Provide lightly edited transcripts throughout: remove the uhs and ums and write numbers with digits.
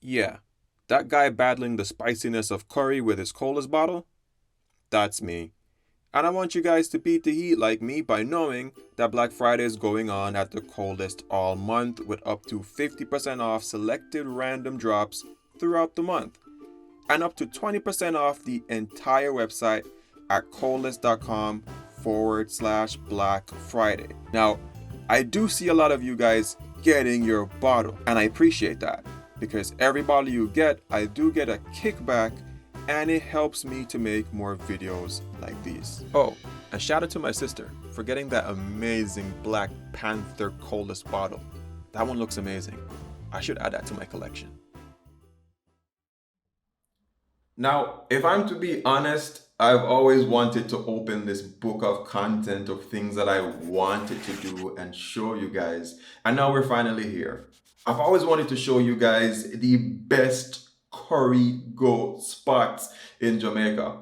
Yeah, that guy battling the spiciness of curry with his coldest bottle? That's me. And I want you guys to beat the heat like me by knowing that Black Friday is going on at the coldest all month with up to 50% off selected random drops throughout the month. And up to 20% off the entire website at coldest.com/Black Friday. Now, I do see a lot of you guys getting your bottle, and I appreciate that because every bottle you get, I do get a kickback, and it helps me to make more videos like these. Oh, and shout out to my sister for getting that amazing Black Panther coldest bottle. That one looks amazing. I should add that to my collection. Now, if I'm to be honest, I've always wanted to open this book of content of things that I wanted to do and show you guys. And now we're finally here. I've always wanted to show you guys the best curry go spots in Jamaica.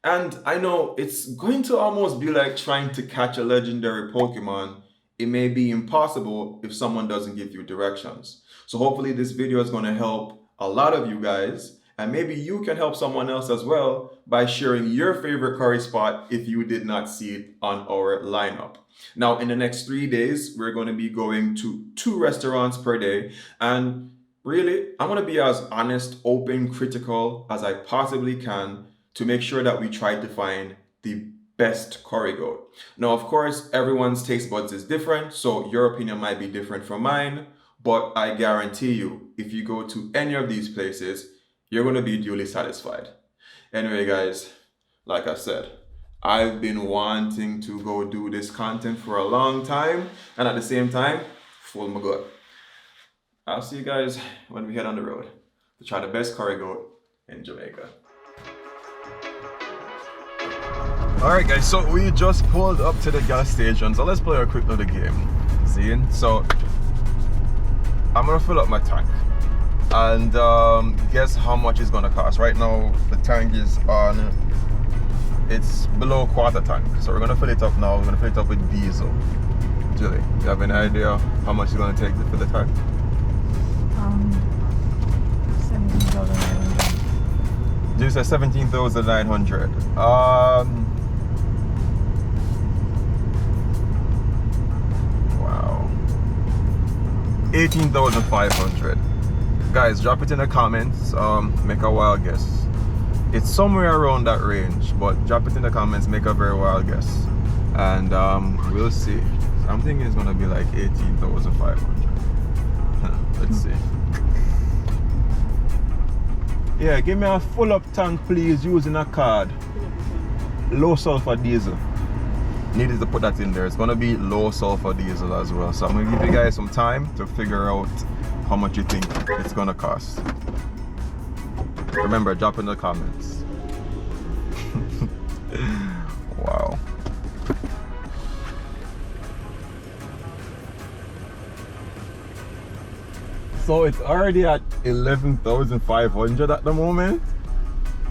And I know it's going to almost be like trying to catch a legendary Pokemon. It may be impossible if someone doesn't give you directions. So hopefully this video is going to help a lot of you guys. And maybe you can help someone else as well by sharing your favorite curry spot if you did not see it on our lineup. Now, in the next 3 days, we're going to be going to 2 restaurants per day. And really, I'm going to be as honest, open, critical as I possibly can to make sure that we try to find the best curry goat. Now, of course, everyone's taste buds is different, so your opinion might be different from mine. But I guarantee you, if you go to any of these places, you're going to be duly satisfied. Anyway, guys, like I said, I've been wanting to go do this content for a long time, and at the same time, full my gut. I'll see you guys when we head on the road to try the best curry goat in Jamaica. Alright guys, so we just pulled up to the gas station, so let's play a quick little game. See? So, I'm going to fill up my tank. And guess how much it's gonna cost. Right now the tank is on, it's below quarter tank, so we're gonna fill it up now. We're gonna fill it up with diesel. Julie, you have any idea how much it's gonna take to fill the tank? 17,900. Julie said 17,900. Wow, 18,500. Guys, drop it in the comments, make a wild guess. It's somewhere around that range, but drop it in the comments, make a very wild guess. And we'll see. I'm thinking it's gonna be like 18,500. Let's see. Yeah, give me a full up tank please, using a card. Low sulfur diesel. Needed to put that in there. It's gonna be low sulfur diesel as well. So I'm gonna give you guys some time to figure out how much you think it's gonna cost. Remember, drop in the comments. Wow. So it's already at 11,500 at the moment.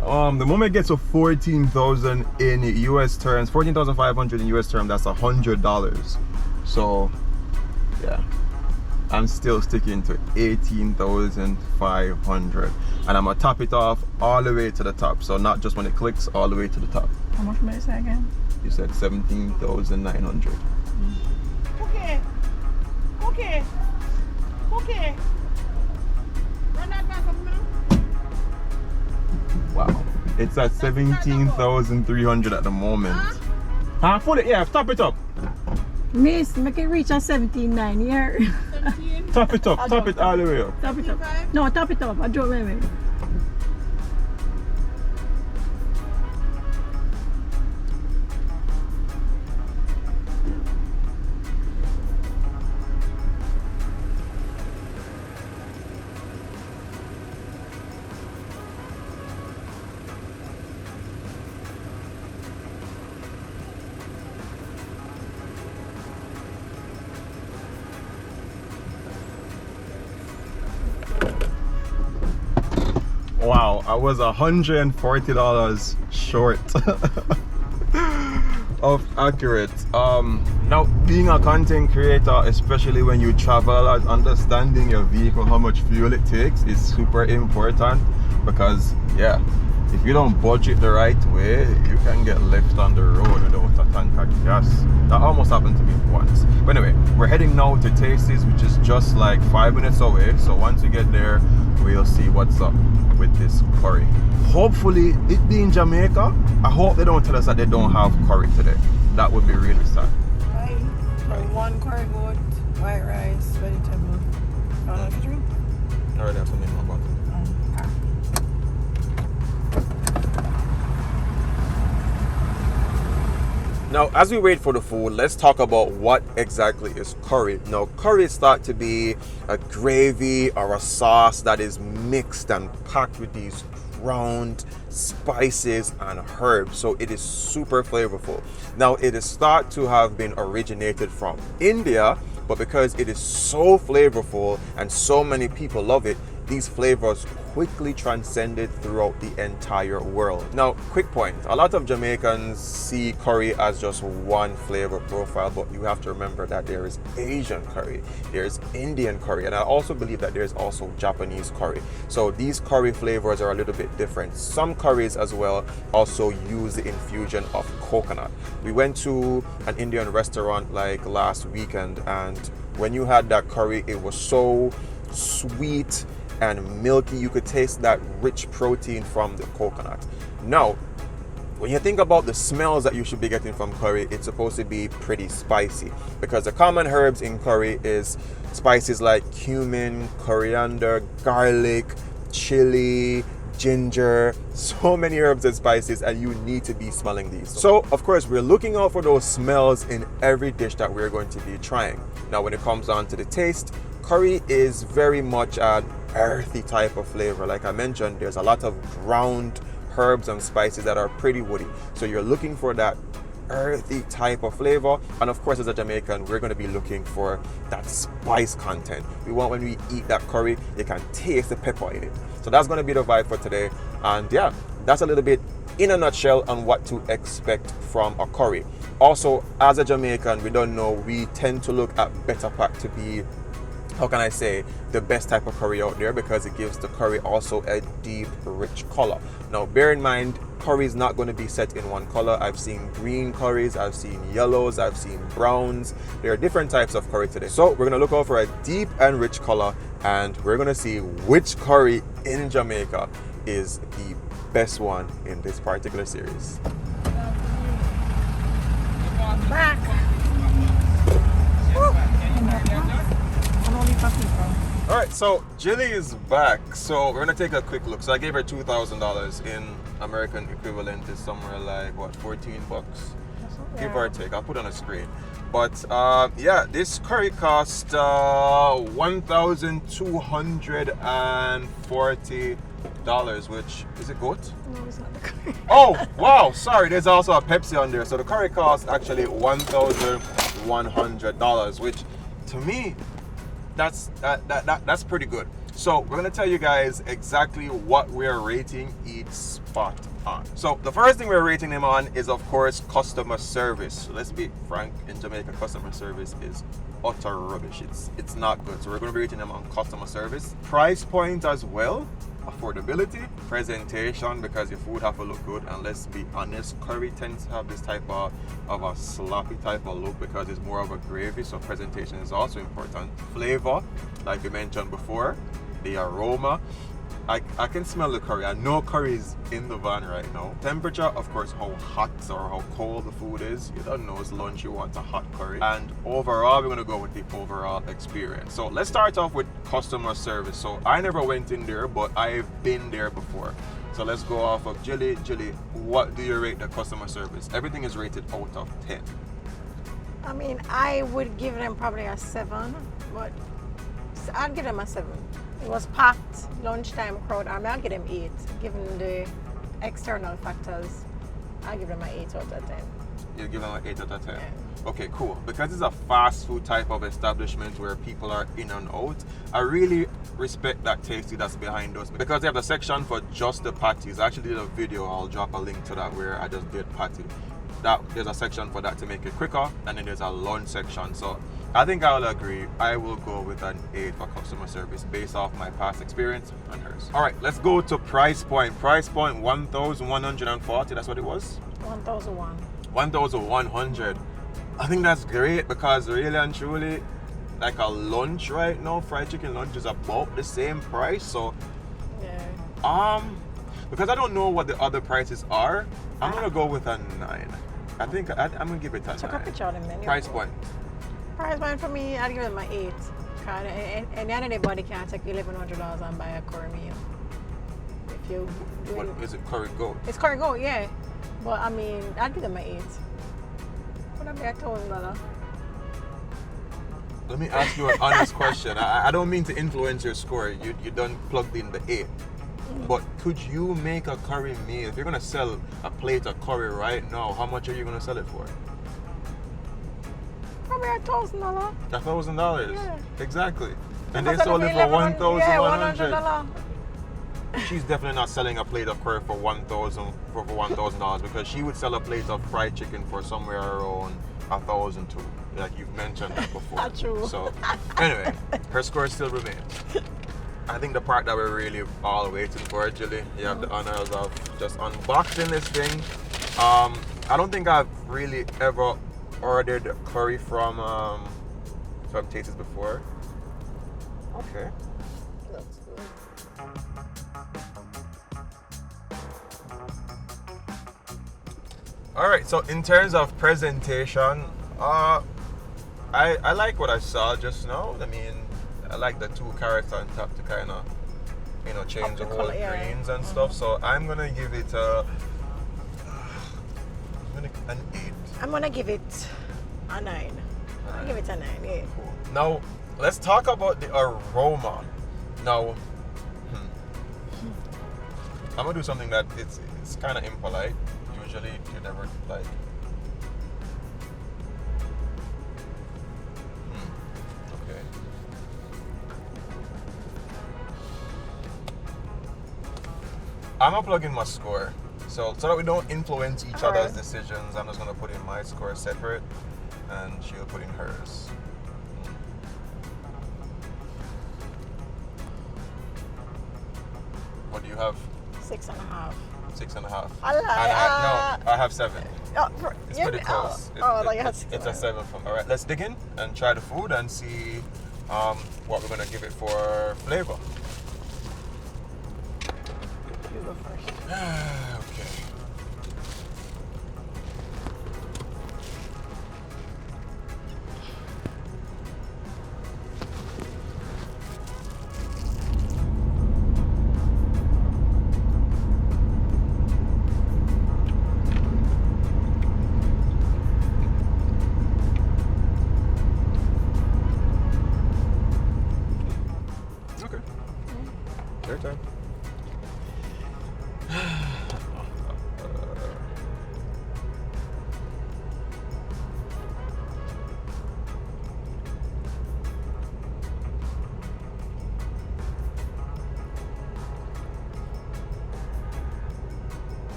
The moment it gets to 14,000 in US terms, 14,500 in US terms, that's $100. So yeah, I'm still sticking to 18,500, and I'm gonna top it off all the way to the top. So not just when it clicks, all the way to the top. How much did I say again? You said 17,900. Okay. Run that back up, man. Wow, it's at 17,300 at the moment. Huh? Full it, yeah, top it up. Miss, make it reach a 17.9 here. 17? Top it up, top it all the way up. Top it up. No, top it up. I drove away. Wow, I was $140 short of accurate. Now, being a content creator, especially when you travel, understanding your vehicle, how much fuel it takes is super important because, yeah, if you don't budget the right way, you can get left on the road without a tank of gas. That almost happened to me once. But anyway, we're heading now to Tasties, which is just like 5 minutes away. So once we get there, we'll see what's up with this curry. Hopefully, it being Jamaica, I hope they don't tell us that they don't have curry today. That would be really sad. One curry goat, white rice, vegetable. I already have something in my bottle. Now, as we wait for the food, let's talk about what exactly is curry. Now, curry is thought to be a gravy or a sauce that is mixed and packed with these ground spices and herbs, so it is super flavorful. Now, it is thought to have been originated from India, but because it is so flavorful and so many people love it, these flavors quickly transcended throughout the entire world. Now, quick point, a lot of Jamaicans see curry as just one flavor profile, but you have to remember that there is Asian curry, there's Indian curry, and I also believe that there's also Japanese curry. So these curry flavors are a little bit different. Some curries as well also use the infusion of coconut. We went to an Indian restaurant like last weekend, and when you had that curry, it was so sweet and milky. You could taste that rich protein from the coconut. Now, when you think about the smells that you should be getting from curry, it's supposed to be pretty spicy because the common herbs in curry is spices like cumin, coriander, garlic, chili, ginger, so many herbs and spices, and you need to be smelling these. So of course we're looking out for those smells in every dish that we're going to be trying. Now, when it comes down to the taste, curry is very much an earthy type of flavor. Like I mentioned, there's a lot of ground herbs and spices that are pretty woody. So you're looking for that earthy type of flavor. And of course, as a Jamaican, we're going to be looking for that spice content. We want, when we eat that curry, you can taste the pepper in it. So that's going to be the vibe for today. And yeah, that's a little bit in a nutshell on what to expect from a curry. Also, as a Jamaican, we don't know, we tend to look at Better Pack to be, how can I say, the best type of curry out there because it gives the curry also a deep, rich color. Now, bear in mind, curry is not going to be set in one color. I've seen green curries, I've seen yellows, I've seen browns. There are different types of curry today. So we're going to look out for a deep and rich color, and we're going to see which curry in Jamaica is the best one in this particular series. Back. All right, so Jilly is back. So we're gonna take a quick look. So I gave her $2,000 in American equivalent is somewhere like what, 14 bucks, give or take. I'll put on a screen. But yeah, this curry cost $1,240, which is it goat? No, it's not the curry. Oh wow, sorry. There's also a Pepsi on there. So the curry cost actually $1,100, which to me, that's pretty good. So we're gonna tell you guys exactly what we're rating each spot on. So the first thing we're rating them on is of course customer service. So let's be frank, in Jamaica customer service is utter rubbish. It's not good. So we're gonna be rating them on customer service. Price point as well, affordability, presentation, because your food have to look good, and let's be honest, curry tends to have this type of a sloppy type of look because it's more of a gravy, so presentation is also important. Flavor, like we mentioned before, the aroma. I can smell the curry. I know curry is in the van right now. Temperature, of course, how hot or how cold the food is. You don't know, it's lunch, you want a hot curry. And overall, we're gonna go with the overall experience. So let's start off with customer service. So I never went in there, but I've been there before. So let's go off of Jilly. Jilly, what do you rate the customer service? Everything is rated out of 10. I mean, I would give them probably a 7, but I'd give them a 7. It was packed, lunchtime crowd. I mean, I'll give them 8, given the external factors. I'll give them an 8 out of 10. You give them an 8 out of 10? Yeah. Okay, cool. Because it's a fast food type of establishment where people are in and out, I really respect that Tasty that's behind us, because they have a section for just the patties. I actually did a video, I'll drop a link to that, where I just did patty. there's a section for that to make it quicker, and then there's a lunch section. So I think I'll agree. I will go with an 8 for customer service based off my past experience and hers. All right, let's go to price point. Price point 1,140. That's what it was. 1,001. 1,100. I think that's great because really and truly, like a lunch right now, fried chicken lunch is about the same price. So Yeah. because I don't know what the other prices are, I'm gonna go with a 9. I think I'm gonna give it a Took a 9. picture of the menu. Price point. Price point for me, I'd give it my 8. Cause and anybody can take $1,100 and buy a curry meal. If you do What is it? Curry goat. It's curry goat, yeah. But I mean, I'd give them my 8. Would that be $1,000? Let me ask you an honest question. I don't mean to influence your score. You done plugged in the 8. But could you make a curry meal? If you're gonna sell a plate of curry right now, how much are you gonna sell it for? Probably $1,000. $1,000. Yeah. Exactly. And If I they sell sold it for $1,100, yeah, $1,100. $100. She's definitely not selling a plate of curry for $1,000 because she would sell a plate of fried chicken for somewhere around 1,000 too. Like you've mentioned that before. Not true. So anyway, her score still remains. I think the part that we're really all waiting for, Julie, you have the honors of just unboxing this thing. I don't think I've really ever ordered curry from Tasties before. Okay. Looks good. All right. So in terms of presentation, I like what I saw just now. I mean, I like the 2 carrots on top to kind of, change the whole color, yeah. greens and stuff. So I'm gonna give it an 8. I'm gonna give it a 9. I'll give it a 9, yeah. Cool. Now let's talk about the aroma. Now, I'm gonna do something that it's kind of impolite. Usually, you never like. Okay. I'm gonna plug in my score, so that we don't influence each other's decisions. I'm just gonna put in my score separate, and she'll put in hers. What do you have? 6.5. 6.5. I lied. No, I have 7. Oh, It's yeah, pretty close. like you had 6. It's a 7 from. All right, let's dig in and try the food and see what we're gonna give it for flavor. You go first. Okay. Okay. Your turn.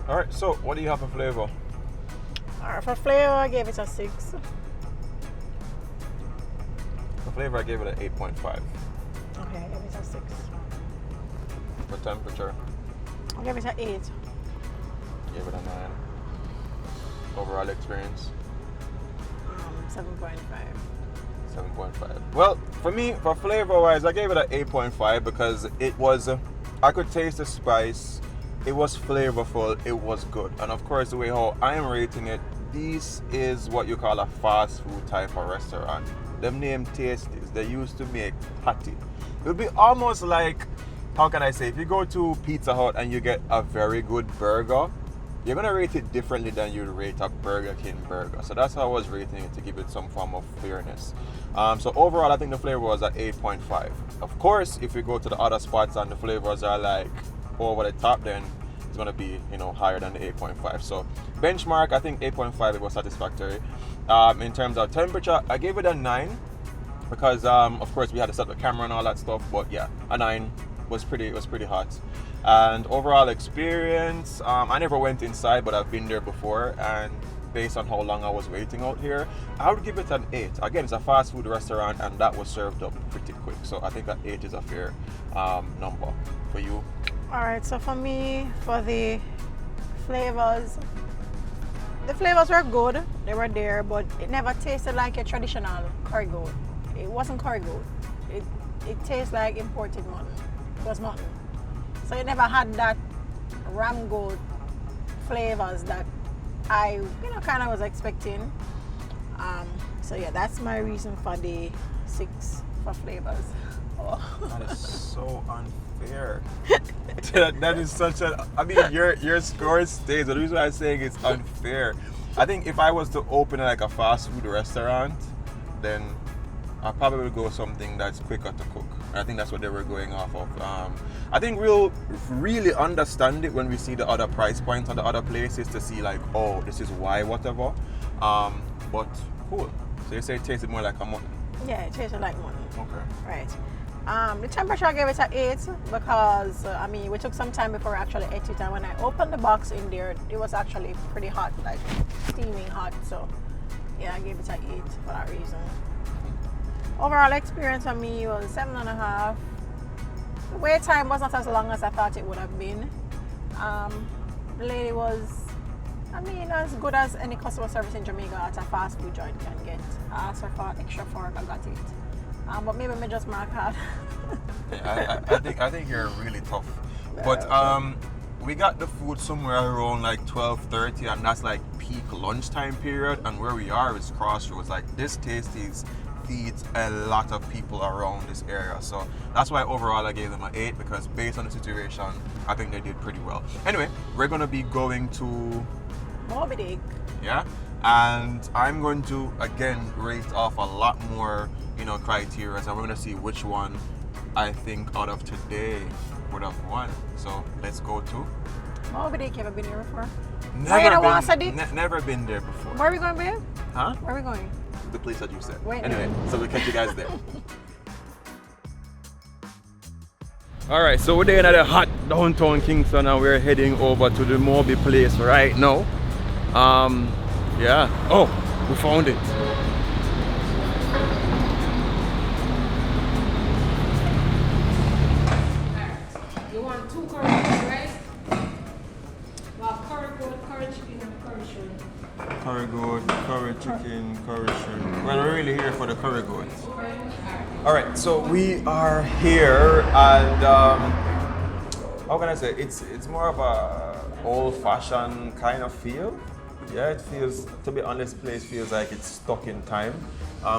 All right, so what do you have for flavor? Alright, for flavor, I gave it a 6. For flavor, I gave it an 8.5. Okay, I gave it a 6. For temperature, I gave it an 8. gave it a 9. Overall experience, 7.5. 7.5. Well, for me, for flavor wise, I gave it an 8.5 because it was, I could taste the spice. It was flavorful, it was good. And of course, the way how I am rating it, this is what you call a fast food type of restaurant. Them named Tasties, they used to make patty. It would be almost like, how can I say, if you go to Pizza Hut and you get a very good burger, you're gonna rate it differently than you'd rate a Burger King burger. So that's how I was rating it, to give it some form of fairness. So overall, I think the flavor was at 8.5. Of course, if you go to the other spots and the flavors are like over the top, then it's gonna be higher than the 8.5. So benchmark, I think 8.5, it was satisfactory. In terms of temperature, I gave it a 9 because of course we had to set the camera and all that stuff. But yeah, a 9. was pretty hot. And overall experience, I never went inside, but I've been there before, and based on how long I was waiting out here, I would give it an 8. Again, it's a fast food restaurant, and that was served up pretty quick. So I think an 8 is a fair number for you. All right, so for me, for the flavors were good. They were there, but it never tasted like a traditional curry goat. It wasn't curry goat. It tastes like imported mutton. It was mutton. So it never had that ram goat flavors that I, kind of was expecting. So yeah, that's my reason for the 6 for flavors. Oh. That is so unfair. That is such a. I mean, your score stays. The reason I'm saying it's unfair. I think if I was to open like a fast food restaurant, then I probably would go something that's quicker to cook. I think that's what they were going off of. I think we'll really understand it when we see the other price points on the other places to see like, oh, this is why whatever. But cool. So you say it tasted more like a mutton. Yeah, it tasted like mutton. Okay. Right. The temperature I gave it an 8 because we took some time before we actually ate it, and when I opened the box in there, it was actually pretty hot, like steaming hot. So yeah, I gave it an 8 for that reason. Overall experience for me was 7.5. The wait time was not as long as I thought it would have been. The lady was, as good as any customer service in Jamaica at a fast food joint can get. I asked her for extra fork, I got it. But maybe me just mark hard. Yeah, I think you're really tough. But we got the food somewhere around like 12:30, and that's like peak lunchtime period. And where we are is Crossroads. Like this Tasties feeds a lot of people around this area. So that's why overall I gave them an 8, because based on the situation, I think they did pretty well. Anyway, we're gonna be going to Moby Dick. Yeah, and I'm going to again rate off a lot more criteria, and we're gonna see which one I think out of today would have won. So let's go to Moby Dick. You ever been here before? Never been there before. Where are we going, babe? Huh? Where are we going? The place that you said. Wait, anyway, so we'll catch you guys there. All right, so we're there at the hot downtown Kingston, and we're heading over to the Moby place right now. Yeah. Oh, we found it. You want 2 curry, right? Well, curry goat, curry chicken, and curry shrimp. Curry goat, curry chicken, curry shrimp. Well, we're really here for the curry goat. All right, so we are here, and how can I say? It's more of a old-fashioned kind of feel. Yeah, it feels, to be honest, place feels like it's stuck in time.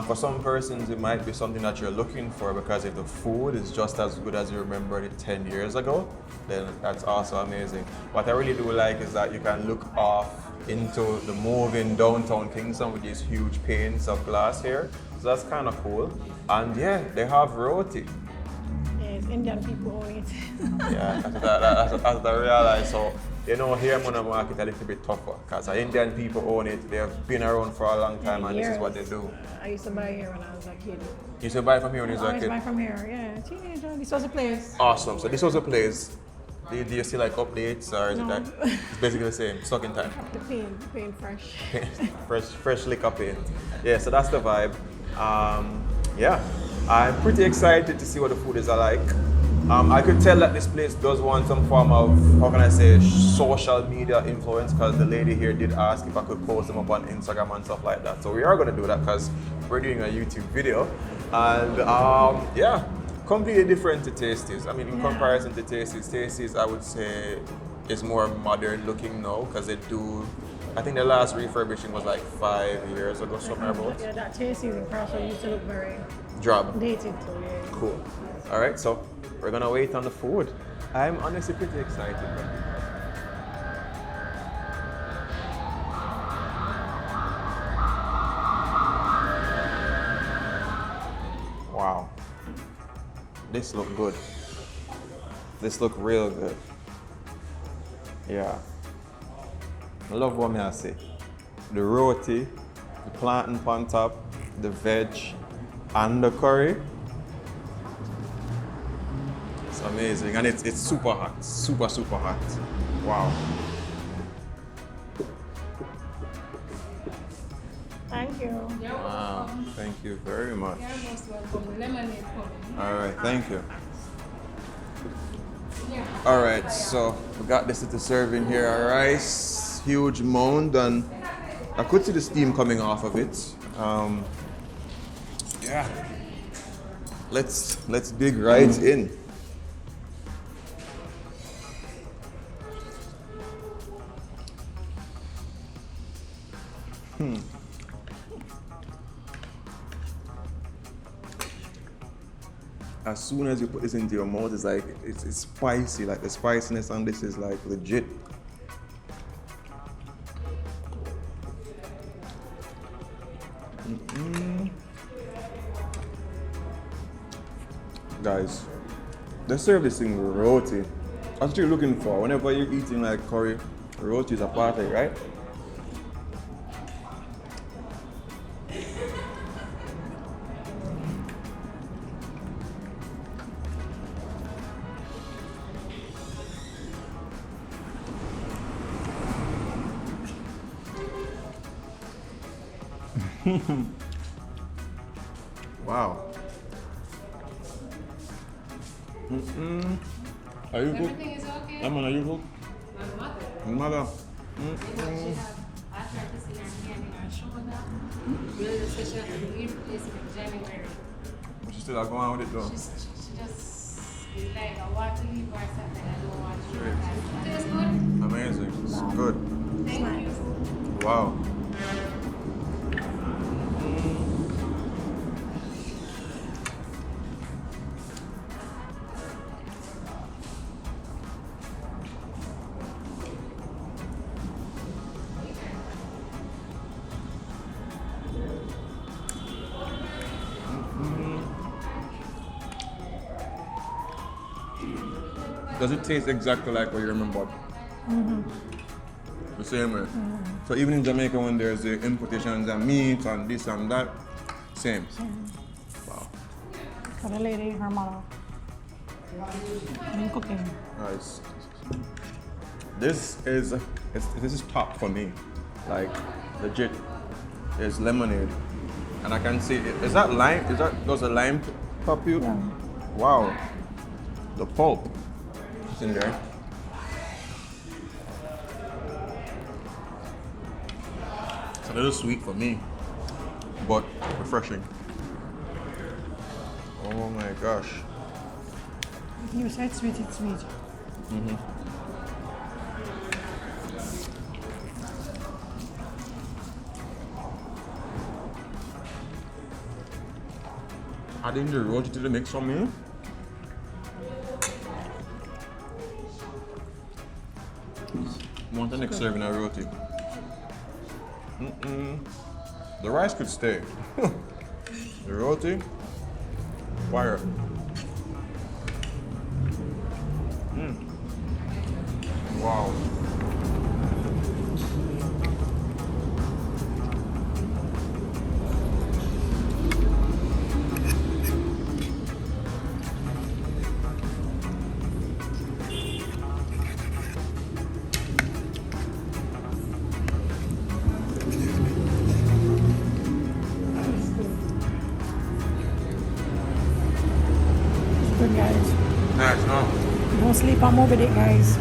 For some persons, it might be something that you're looking for, because if the food is just as good as you remembered it 10 years ago, then that's also amazing. What I really do like is that you can look off into the moving downtown Kingston with these huge panes of glass here. So that's kind of cool. And yeah, they have roti. Yes, Indian people own it. Yeah, that's I realized. So, here I'm gonna market a little bit tougher, because Indian people own it. They have been around for a long time, and this is what they do. I used to buy here when I was a kid. You used to buy from here when you was a kid? I always buy from here, yeah. Teenager, this was a place. Awesome. So this was a place. Do you see like updates, or is it No. like it's basically the same, stuck in time? The paint fresh. fresh liquor paint. Yeah, so that's the vibe. Yeah, I'm pretty excited to see what the food is like. I could tell that this place does want some form of, how can I say, social media influence, because the lady here did ask if I could post them up on Instagram and stuff like that. So we are going to do that, because we're doing a YouTube video. And yeah, completely different to Tasties. I mean, in comparison to Tasties, I would say is more modern looking now, because they do, I think the last refurbishing was like 5 years ago, somewhere about. Yeah, that Tasties in Crossroad used to look very Drab. dated too, yeah. Cool. All right, so we're gonna wait on the food. I'm honestly pretty excited. Wow. This look good. This look real good. Yeah. I love what I say. The roti, the plantain on top, the veg, and the curry. It's amazing, and it's super hot, super hot. Wow. Thank you. Wow. Thank you very much. You're most welcome. Lemonade coming. All right, thank you. All right, so we got this little serving here, our rice, huge mound, and I could see the steam coming off of it. Yeah. Let's dig right in. As soon as you put this into your mouth, it's like it's spicy. Like the spiciness on this is like legit. Guys, they serve this thing with roti. That's what you're looking for whenever you're eating like curry. Roti is a part of it, right? Wow. Are you cook? Everything is okay. Are you cook? My mother. Mother. She have arthritis in her hand and her shoulder. Really, the session had to be replacement January. But she still are going on with it though. She just is like, I want to leave or something. I don't want to leave. It tastes good. Amazing. It's good. Thank you. Wow. Does it taste exactly like what you remember? The same way. So even in Jamaica, when there's the importations and meat and this and that, same. Wow. For the lady, her mother. I'm cooking. Nice. This is top for me. Like legit. There's lemonade, and I can see it. Is that lime? Does the lime pop you? Yeah. Wow. The pulp is in there. It's a little sweet for me, but refreshing. Oh my gosh. You said sweet, it's sweet. Adding the roti to the mix for me. Want the next serving of roti. The rice could stay. The roti, fire. Wow. Good, guys. Nice, no? Don't sleep on Moby Dick, guys.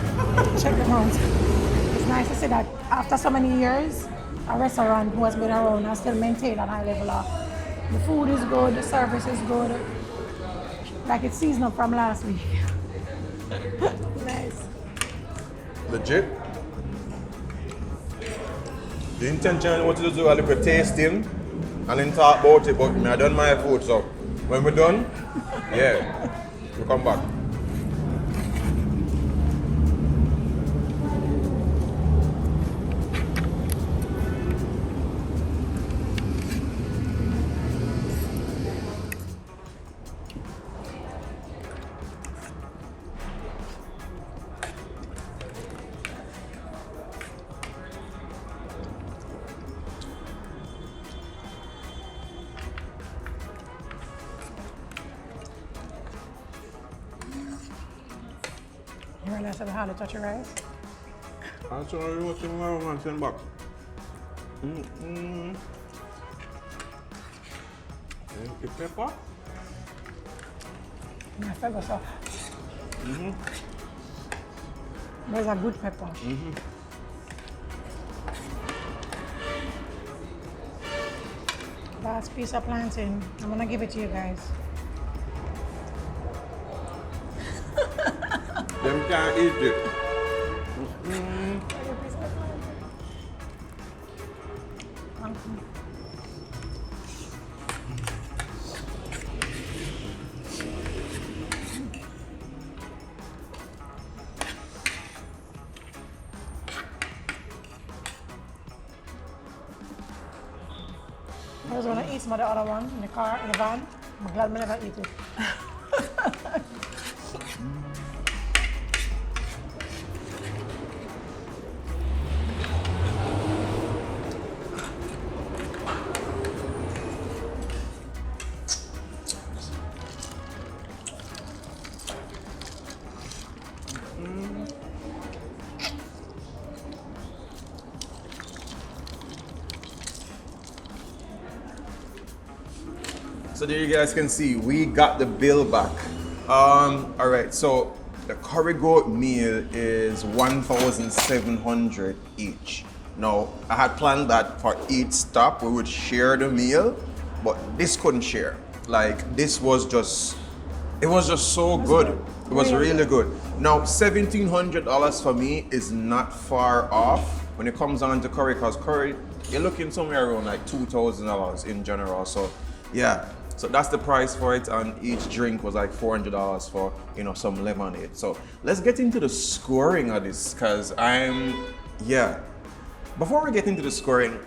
Check them out. It's nice to see that after so many years, a restaurant who has been around and still maintain a high level of the food is good, the service is good. Like it's seasonal from last week. Nice. Legit. The intention was to do a little tasting and then talk about it, but I done my food, so when we're done, yeah, we'll come back. You realize how hard to touch your rice? I saw you watching my man $10. The pepper? My pepper so. There's a good pepper. Last piece of plantain. I'm gonna give it to you guys. Them can't eat it. I was gonna eat some of the other one in the car, in the van. I'm glad I never eat it. So there you guys can see, we got the bill back. All right, so the curry goat meal is 1,700 each. Now, I had planned that for each stop, we would share the meal, but this couldn't share. Like, this was just, it was just so good. It was really good. Now, $1,700 for me is not far off when it comes on to curry, because curry, you're looking somewhere around like $2,000 in general. So, yeah. So that's the price for it, and each drink was like $400 for, you know, some lemonade. So let's get into the scoring of this, because yeah. Before we get into the scoring,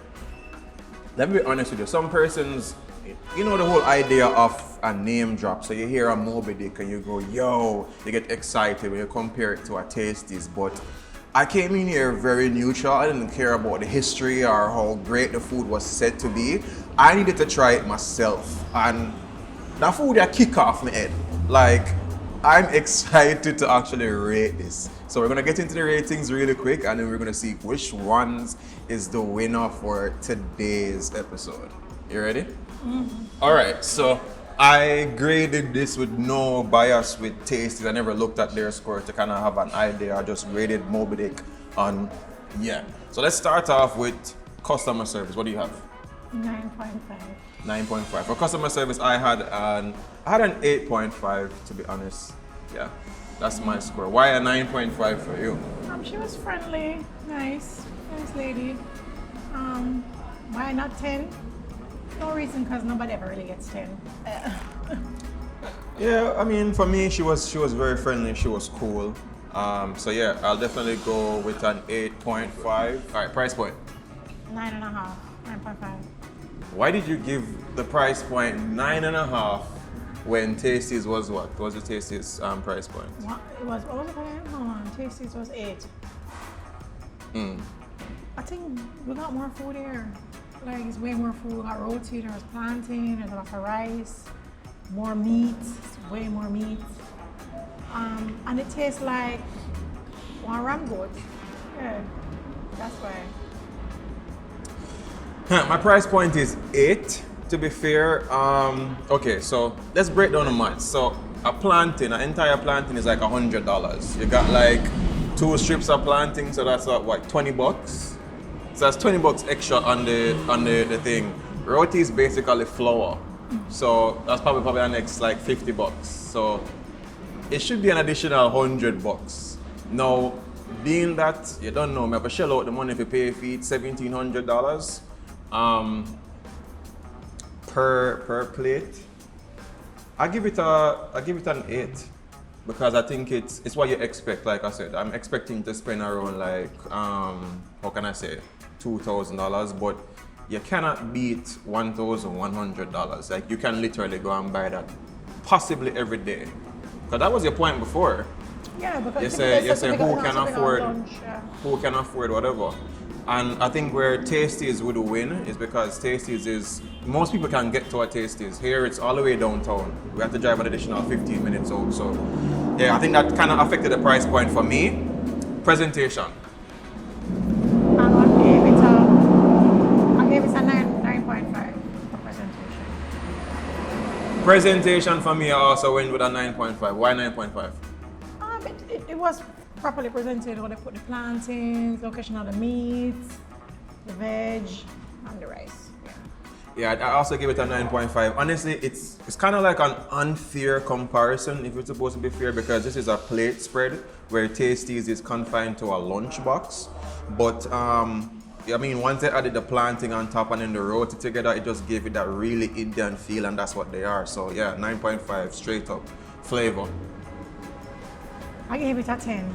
let me be honest with you. Some persons, you know, the whole idea of a name drop. So you hear a Moby Dick and you go, yo, you get excited when you compare it to a Tasties. But I came in here very neutral. I didn't care about the history or how great the food was said to be. I needed to try it myself. And that food that kick off my head. Like, I'm excited to actually rate this. So we're gonna get into the ratings really quick, and then we're gonna see which ones is the winner for today's episode. You ready? All right, so I graded this with no bias with Tasties. I never looked at their score to kind of have an idea. I just rated Moby Dick on, yeah. So let's start off with customer service. What do you have? 9.5. 9.5. For customer service, I had an 8.5, to be honest. Yeah, that's my score. Why a 9.5 for you? She was friendly, nice lady. Why not 10? No reason, because nobody ever really gets 10. Yeah, I mean, for me, she was very friendly. She was cool. So yeah, I'll definitely go with an 8.5. All right, price point. 9.5. 9.5. Why did you give the price point 9.5 when Tasties was what? What was the Tasties price point? It was, what was it again? Hold on, Tasties was 8. I think we got more food here. Like, it's way more food. We got roti, there was plantain, there's a lot of rice, more meat, way more meat. And it tastes like one ram goat. Yeah, that's why. My price point is 8, to be fair. Okay, so let's break down the math. So a plantain, an entire plantain is like $100. You got like 2 strips of plantain, so that's what, $20? So that's $20 extra on the thing. Roti is basically flour. So that's probably the next like $50. So it should be an additional $100. Now, being that you don't know, me have to shell out the money if you pay feed, $1,700 per plate. I give it an 8 because I think it's what you expect. Like I said, I'm expecting to spend around like how can I say, $2,000, but you cannot beat $1,100. Like, you can literally go and buy that possibly every day. Because that was your point before. Yeah, because you say who can afford whatever. And I think where Tasties would win is because Tasties is, most people can get to a Tasties. Here it's all the way downtown. We have to drive an additional 15 minutes out. So yeah, I think that kind of affected the price point for me. Presentation. And I gave it a 9.5 for presentation. Presentation for me, I also went with a 9.5. Why 9.5? It was properly presented when they put the plantings, location of the meat, the veg, and the rice. Yeah, I also give it a 9.5. Honestly, it's kind of like an unfair comparison if it's supposed to be fair, because this is a plate spread where Tasties is confined to a lunchbox. But I mean, once they added the planting on top and then the roti together, it just gave it that really Indian feel, and that's what they are. So yeah, 9.5 straight up. Flavor. I gave it a 10.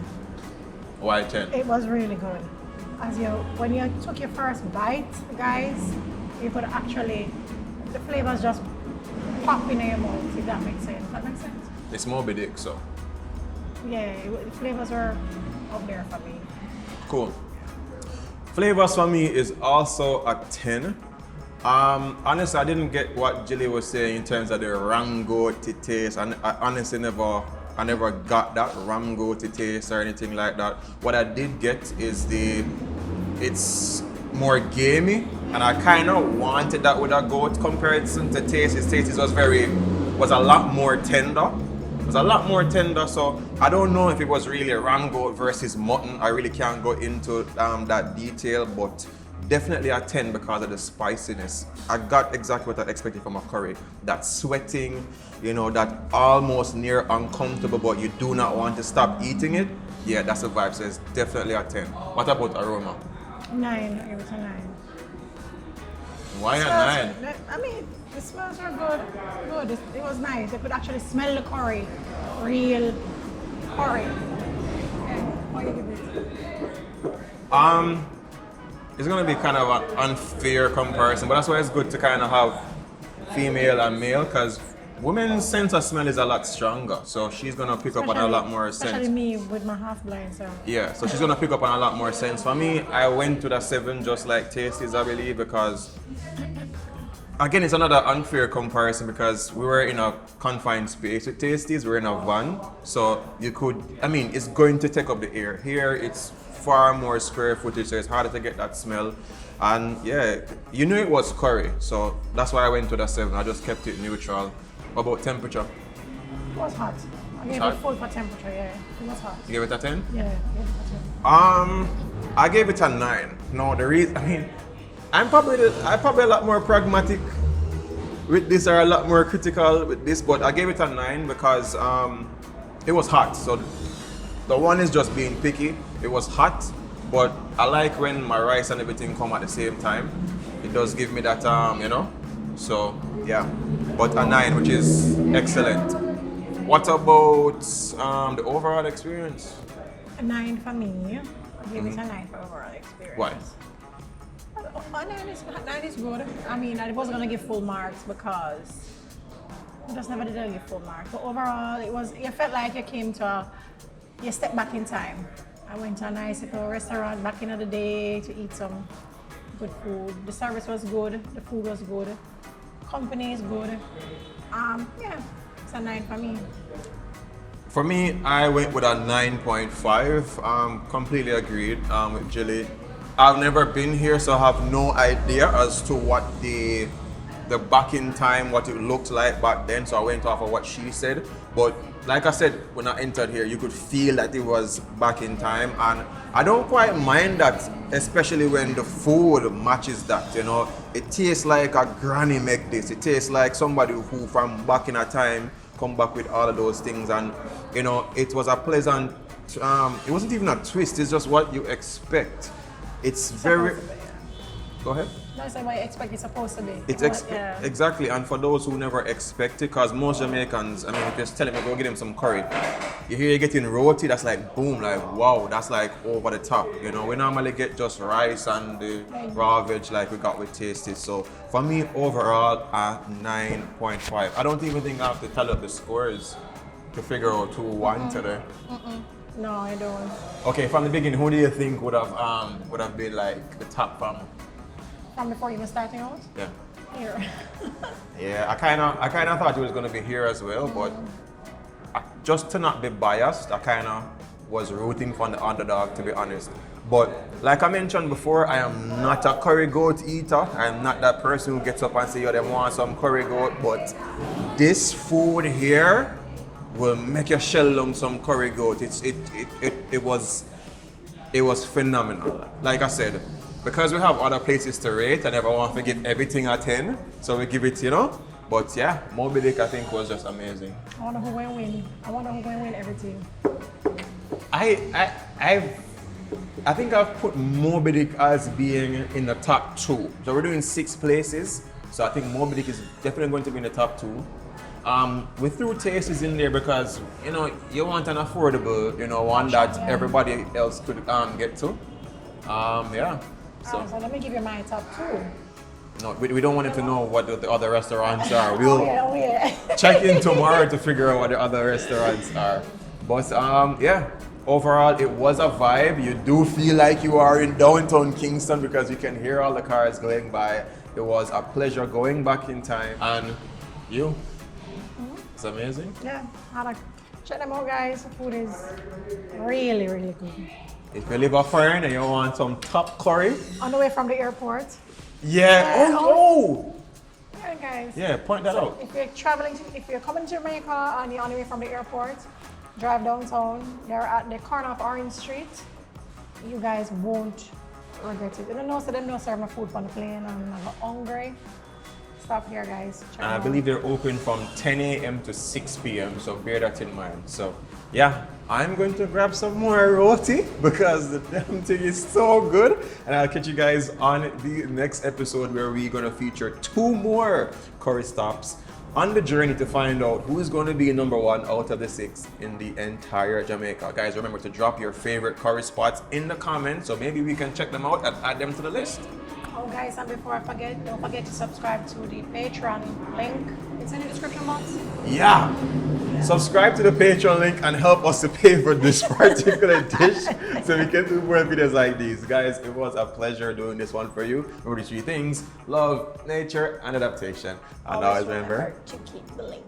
Why 10? It was really good. When you took your first bite, guys, you could actually, the flavors just pop in your mouth, if that makes sense. That makes sense? It's Moby Dick, so. Yeah, the flavors were up there for me. Cool. Flavors for me is also a 10. Honestly, I didn't get what Jilly was saying in terms of the rango to taste, and I honestly never got that rango to taste or anything like that. What I did get is it's more gamey, and I kind of wanted that with a goat comparison to Tasties. Tasties was a lot more tender. It was a lot more tender, so I don't know if it was really rango versus mutton. I really can't go into that detail, but definitely a 10 because of the spiciness. I got exactly what I expected from a curry. That sweating, that almost near uncomfortable, but you do not want to stop eating it. Yeah, that's the vibe, so it's definitely a 10. What about aroma? 9, I gave it a 9. Why a 9? I mean, the smells were good. It was nice. You could actually smell the curry. Real curry. What do you give it? It's gonna be kind of an unfair comparison, but that's why it's good to kind of have female and male, because women's sense of smell is a lot stronger. So she's gonna pick up on a lot more sense. Especially me with my half blind, so. Yeah, so she's gonna pick up on a lot more sense. For me, I went to the 7 just like Tasties, I believe, because again, it's another unfair comparison because we were in a confined space with Tasties, we're in a van, so it's going to take up the air. Here, it's far more square footage, so it's harder to get that smell. And yeah, it was curry, so that's why I went to the 7. I just kept it neutral. What about temperature? It was hot. I gave it full for temperature, yeah. It was hot. You gave it a 10? Yeah, I gave it a 10. I gave it a 9. No, the reason, I'm probably a lot more pragmatic with this, or a lot more critical with this, but I gave it a 9 because it was hot. So the one is just being picky. It was hot, but I like when my rice and everything come at the same time. It does give me that, So yeah, but a 9, which is excellent. What about the overall experience? A 9 for me. I gave it a 9 for overall experience. Why? 9 is good. I mean, I wasn't gonna give full marks because I just never did give full marks. But overall, you felt like you stepped back in time. I went to a nice little restaurant back in the day to eat some good food. The service was good, the food was good, company is good. Yeah, it's a 9 for me. For me, I went with a 9.5. Completely agreed with Jilly. I've never been here, so I have no idea as to what the back in time, what it looked like back then. So I went off of what she said. But like I said, when I entered here, you could feel that it was back in time, and I don't quite mind that, especially when the food matches that. It tastes like a granny make this. It tastes like somebody who from back in a time come back with all of those things, and it was a pleasant. It wasn't even a twist. It's just what you expect. It's very. Go ahead. That's what I expect it's supposed to be. Exactly, and for those who never expect it, because most Jamaicans, if you just tell them, go get them some curry, you hear you getting roti, that's like boom, like wow, that's like over the top. We normally get just rice and the raw veg like we got with Tasties. So for me, overall, a 9.5. I don't even think I have to tell up the scores to figure out who won today. No, I don't. Okay, from the beginning, who do you think would have been like the top farmer? From before you were starting out? Yeah. Here. Yeah, I kind of thought it was gonna be here as well, but just to not be biased, I kind of was rooting for the underdog, to be honest. But like I mentioned before, I am not a curry goat eater. I'm not that person who gets up and say, yo, they want some curry goat. But this food here will make you shell down some curry goat. It was phenomenal. Like I said, because we have other places to rate, I never want to give everything a 10. So we give it, you know. But yeah, Moby Dick I think was just amazing. I wonder who will win. I wonder who will win everything. I think I've put Moby Dick as being in the top 2. So we're doing 6 places. So I think Moby Dick is definitely going to be in the top 2. We threw Tasties in there because, you know, you want an affordable, you know, one that everybody else could get to. Yeah. So let me give you my top 2. No, we don't want it to know what the other restaurants are. We'll yeah. check in tomorrow to figure out what the other restaurants are. But yeah, overall it was a vibe. You do feel like you are in downtown Kingston because you can hear all the cars going by. It was a pleasure going back in time. And you, it's amazing. Yeah, check them out, guys. The food is really, really good. If you live a foreign and you want some top curry. On the way from the airport. Yeah. Oh. Yeah, guys. Yeah, point that out. If you're coming to Jamaica and you're on the way from the airport, drive downtown. They're at the corner of Orange Street. You guys won't regret it. You don't know, so them no serve my food on the plane and I'm hungry. Stop here, guys. Check I believe they're open from 10 a.m. to 6 p.m. So bear that in mind. So yeah, I'm going to grab some more roti because the damn thing is so good. And I'll catch you guys on the next episode where we're going to feature 2 more curry stops on the journey to find out who is going to be number 1 out of the 6 in the entire Jamaica. Guys, remember to drop your favorite curry spots in the comments so maybe we can check them out and add them to the list. Oh guys, and before I forget, don't forget to subscribe to the Patreon link. It's in the description box. Yeah. Subscribe to the Patreon link and help us to pay for this particular dish so we can do more videos like these. Guys, it was a pleasure doing this one for you. Remember the 3 things: love, nature, and adaptation. And always remember to keep the link.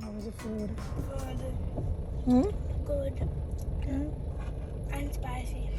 How was the food? Good. Hmm? Good. And spicy.